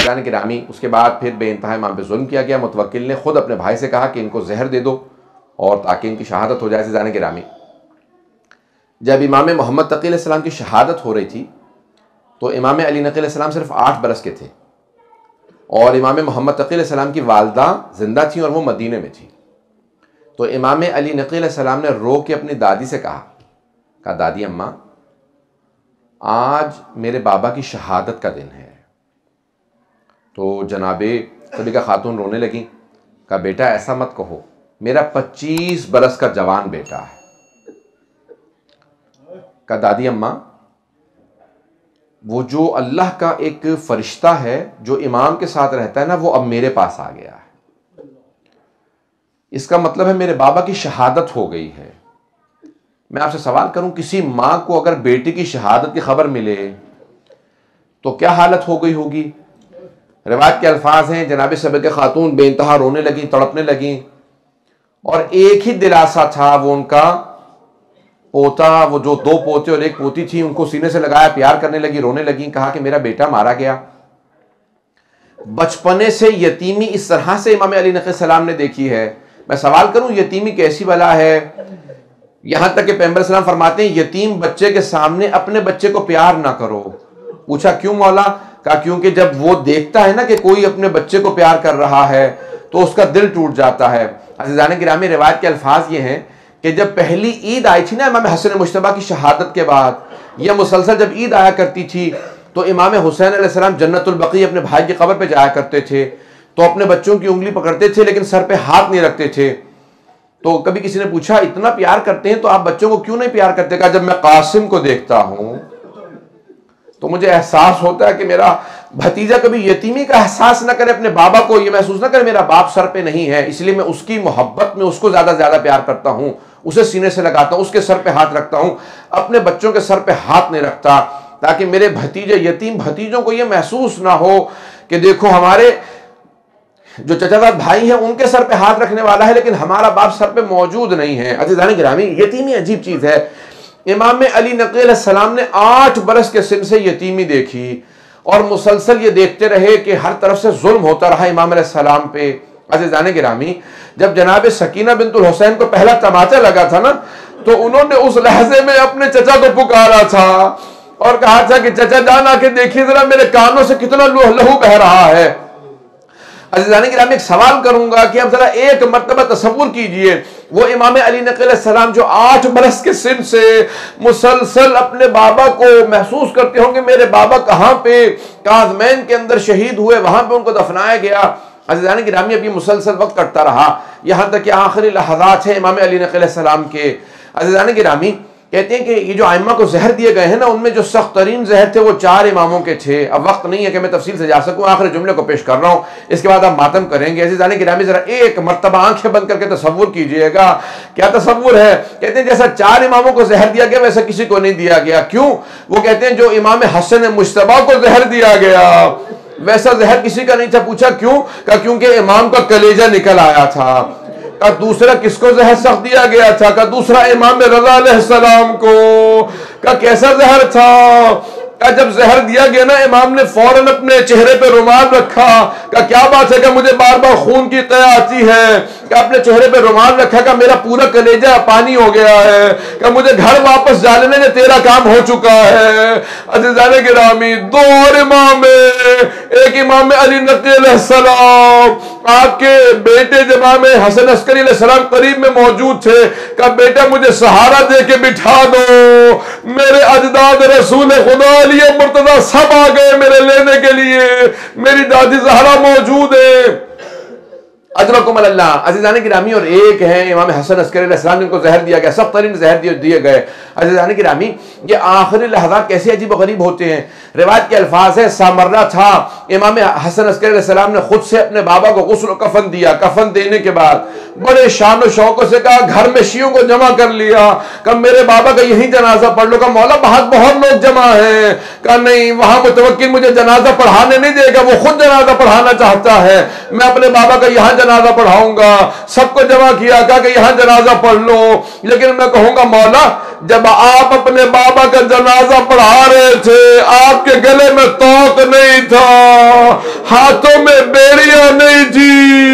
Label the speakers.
Speaker 1: عزیزان گرامی اس کے بعد پھر بے انتہا امام پہ ظلم کیا گیا. متوکل نے خود اپنے بھائی سے کہا کہ ان کو زہر دے دو اور تاکہ ان کی شہادت ہو جائے. عزیزان گرامی جب امام محمد تقی علیہ السلام کی شہادت ہو رہی تھی تو امام علی نقی علیہ السلام صرف 8 برس کے تھے اور امام محمد تقی علیہ السلام کی والدہ زندہ تھیں اور وہ مدینے میں تھیں. تو امام علی نقی علیہ السلام نے رو کے اپنی دادی سے کہا دادی اماں آج میرے بابا کی شہادت کا دن ہے. تو جناب صدیقہ خاتون رونے لگیں. کہا بیٹا ایسا مت کہو, میرا 25 برس کا جوان بیٹا ہے. کہا دادی اماں وہ جو اللہ کا ایک فرشتہ ہے جو امام کے ساتھ رہتا ہے نا, وہ اب میرے پاس آ گیا ہے. اس کا مطلب ہے میرے بابا کی شہادت ہو گئی ہے. میں آپ سے سوال کروں, کسی ماں کو اگر بیٹی کی شہادت کی خبر ملے تو کیا حالت ہو گئی ہوگی؟ روایت کے الفاظ ہیں جناب صدیقہ خاتون بے انتہا رونے لگیں, تڑپنے لگیں اور ایک ہی دلاسا تھا, وہ ان کا پوتا, وہ جو 2 پوتے اور 1 پوتی تھی, ان کو سینے سے لگایا, پیار کرنے لگی, رونے لگیں. کہا کہ میرا بیٹا مارا گیا. بچپنے سے یتیمی اس طرح سے امام علی نقی السلام نے دیکھی ہے. میں سوال کروں یتیمی کیسی بلا ہے؟ یہاں تک کہ پیغمبر السلام فرماتے ہیں یتیم بچے کے سامنے اپنے بچے کو پیار نہ کرو. پوچھا کیوں مولا؟ کہا کیونکہ جب وہ دیکھتا ہے نا کہ کوئی اپنے بچے کو پیار کر رہا ہے تو اس کا دل ٹوٹ جاتا ہے. عزیزان گرامی روایت کے الفاظ یہ ہیں کہ جب پہلی عید آئی تھی نا امام حسن مجتبیٰ کی شہادت کے بعد, یہ مسلسل جب عید آیا کرتی تھی تو امام حسین علیہ السلام جنت البقیع اپنے بھائی کی قبر پہ جایا کرتے تھے تو اپنے بچوں کی انگلی پکڑتے تھے لیکن سر پہ ہاتھ نہیں رکھتے تھے. تو کبھی کسی نے پوچھا اتنا پیار کرتے ہیں تو آپ بچوں کو کیوں نہیں پیار کرتے؟ کہا جب میں قاسم کو دیکھتا ہوں تو مجھے احساس ہوتا ہے کہ میرا بھتیجا کبھی یتیمی کا احساس نہ کرے, اپنے بابا کو یہ محسوس نہ کرے میرا باپ سر پہ نہیں ہے, اس لیے میں اس کی محبت میں اس کو زیادہ پیار کرتا ہوں, اسے سینے سے لگاتا ہوں, اس کے سر پہ ہاتھ رکھتا ہوں, اپنے بچوں کے سر پہ ہاتھ نہیں رکھتا تاکہ میرے بھتیجے یتیم بھتیجوں کو یہ محسوس نہ ہو کہ دیکھو ہمارے جو چچا زاد بھائی ہیں ان کے سر پہ ہاتھ رکھنے والا ہے لیکن ہمارا باپ سر پہ موجود نہیں ہے. عزیزان گرامی یتیمی عجیب چیز ہے. امام علی نقی علیہ السلام نے 8 برس کے سن سے یتیمی دیکھی اور مسلسل یہ دیکھتے رہے کہ ہر طرف سے ظلم ہوتا رہا امام علیہ السلام پہ. عزیزان گرامی جب جناب سکینہ بنت الحسین کو پہلا تماچا لگا تھا نا تو انہوں نے اس لحظے میں اپنے چچا کو پکارا تھا اور کہا تھا کہ چچا جان آ کے دیکھیے ذرا میرے کانوں سے کتنا لہو بہ رہا ہے. عزیزان گرامی ایک سوال کروں گا کہ اب ذرا ایک مرتبہ تصور کیجئے, وہ امام علی نقی علیہ السلام جو 8 برس کے سن سے مسلسل اپنے بابا کو محسوس کرتے ہوں گے میرے بابا کہاں پہ کاظمین کے اندر شہید ہوئے, وہاں پہ ان کو دفنایا گیا. عزیزان گرامی اب یہ مسلسل وقت کٹتا رہا یہاں تک کہ آخری لحظات ہیں امام علی نقی علیہ السلام کے. عزیزان گرامی کہتے ہیں کہ یہ جو ائمہ کو زہر دیے گئے ہیں نا ان میں جو سخت ترین زہر تھے وہ 4 اماموں کے تھے. اب وقت نہیں ہے کہ میں تفصیل سے جا سکوں, آخری جملے کو پیش کر رہا ہوں, اس کے بعد آپ ماتم کریں گے. عزیزان گرامی ذرا ایک مرتبہ آنکھیں بند کر کے تصور کیجئے گا. کیا تصور ہے؟ کہتے ہیں جیسا 4 اماموں کو زہر دیا گیا ویسا کسی کو نہیں دیا گیا. کیوں؟ وہ کہتے ہیں جو امام حسن مجتبیٰ کو زہر دیا گیا ویسا زہر کسی کا نہیں تھا. پوچھا کیوں؟ کہا کیونکہ امام کا کلیجہ نکل آیا تھا. کہ دوسرا کس کو زہر سخت دیا گیا تھا؟ کہ دوسرا امام رضا علیہ السلام کو. کہ کیسا زہر تھا؟ کہ جب زہر دیا گیا نا امام نے فوراً اپنے چہرے پہ رومال رکھا. کہ کیا بات ہے کہ مجھے بار بار خون کی قے آتی ہے. کہ اپنے چہرے پہ رومال رکھا کہ میرا پورا کلیجہ پانی ہو گیا ہے, کہ مجھے گھر واپس جانے میں تیرا کام ہو چکا ہے. عزیزان گرامی 2 اور امام, ایک امام علی نقی علیہ السلام, آپ کے بیٹے جب امام حسن عسکری علیہ السلام قریب میں موجود تھے. کہ بیٹا مجھے سہارا دے کے بٹھا دو, میرے اجداد رسول خدا علی مرتضی سب آ گئے میرے لینے کے لیے, میری دادی زہرا موجود ہے. اجرکم اللہ. عزیزان گرامی اور ایک ہیں امام حسن عسکری علیہ السلام جن کو زہر دیا گیا, سخت ترین زہر دیے گئے. عزیزان گرامی یہ آخری لحظات کیسے عجیب و غریب ہوتے ہیں. روایت کے الفاظ ہے سامرہ تھا, امام حسن عسکری علیہ السلام نے خود سے اپنے بابا کو غسل و کفن دیا. کفن دینے کے بعد بڑے شان و شوق سے کہا گھر میں شیعوں کو جمع کر لیا. کہ میرے بابا کا یہی جنازہ پڑھ لو. کہ مولا بہت لوگ جمع ہیں. کہ نہیں, وہاں متوکل مجھے جنازہ پڑھانے نہیں دے گا, وہ خود جنازہ پڑھانا چاہتا ہے, میں اپنے بابا کا یہاں جنازہ پڑھاؤں گا. سب کو جمع کیا, کہا کہ یہاں جنازہ پڑھ لو. لیکن میں کہوں گا مولا جب آپ اپنے بابا کا جنازہ پڑھا رہے تھے آپ کے گلے میں توق
Speaker 2: موت نہیں تھا، ہاتھوں میں بیڑیاں نہیں تھی،